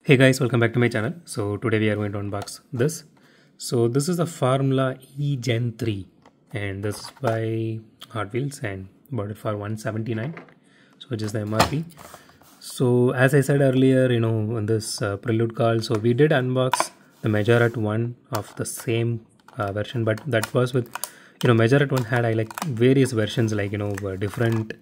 Hey guys, welcome back to my channel. So today we are going to unbox this. So this is the Formula E Gen 3 and this is by Hotwheels and bought it for 179, so which is the MRP. So as I said earlier, in this prelude call, so we did unbox the Majorette one of the same version, but that was with Majorette one had like various versions, like different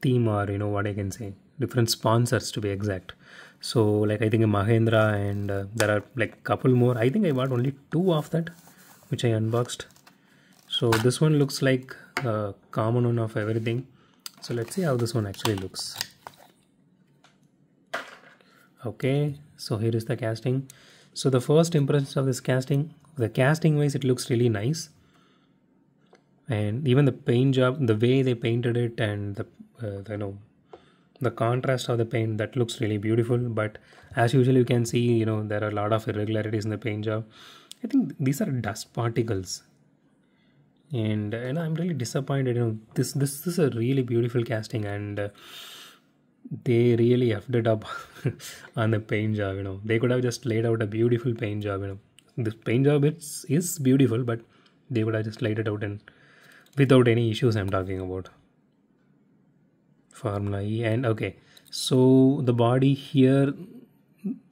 theme, or what I can say, different sponsors to be exact. So like I think a Mahindra, and there are like couple more. I think I bought only two of that which I unboxed. So this one looks like a common one of everything. So let's see how this one actually looks. Okay, so here is the casting. So the first impressions of this casting, the casting wise, it looks really nice, and even the paint job, the way they painted it, and the contrast of the paint, that looks really beautiful. But as usual, you can see there are a lot of irregularities in the paint job. I think these are dust particles, and I'm really disappointed. This is a really beautiful casting, and they really effed it up on the paint job. They could have just laid out a beautiful paint job. This paint job is beautiful, but they would have just laid it out and without any issues. I'm talking about Formula E. And okay, so the body here,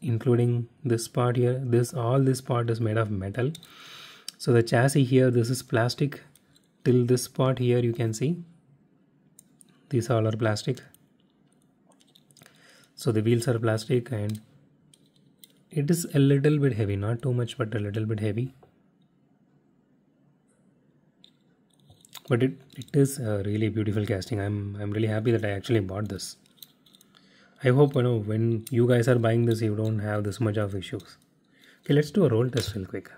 including this part here, all this part is made of metal. So the chassis here, this is plastic till this part here. You can see these all are plastic. So the wheels are plastic, and it is a little bit heavy, not too much, but a little bit heavy. But it is a really beautiful casting. I'm really happy that I actually bought this. I hope when you guys are buying this, you don't have this much of issues. Okay, let's do a roll test real quick.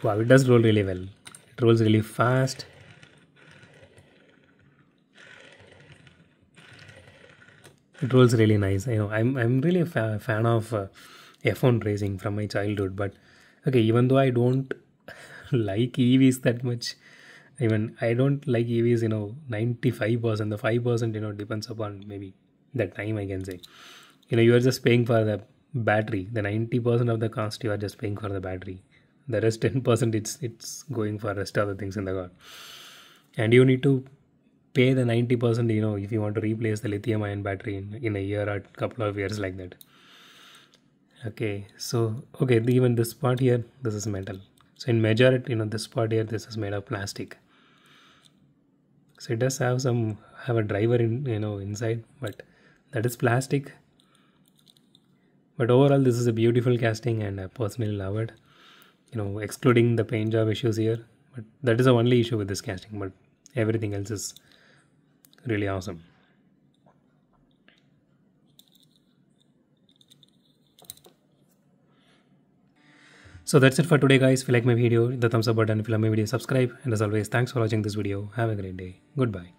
Wow, it does roll really well. It rolls really fast. It rolls really nice. I'm really a fan of F1 racing from my childhood. But okay, even though I don't like EVs that much, even I don't like EVs, 95%, the 5%, depends upon maybe that time, I can say. You are just paying for the battery. The 90% of the cost, you are just paying for the battery. The rest 10%, it's going for rest of the things in the car. And you need to pay the 90%, if you want to replace the lithium ion battery in a year or couple of years, like that. Okay, so okay, even this part here, this is metal. So in Majorette, this part here, this is made of plastic. So it does have a driver inside, but that is plastic. But overall, this is a beautiful casting, and I personally love it. Excluding the paint job issues here, but that is the only issue with this casting. But everything else is really awesome. So that's it for today, guys. If you like my video, hit the thumbs up button. If you like my video, subscribe. And as always, thanks for watching this video. Have a great day. Goodbye.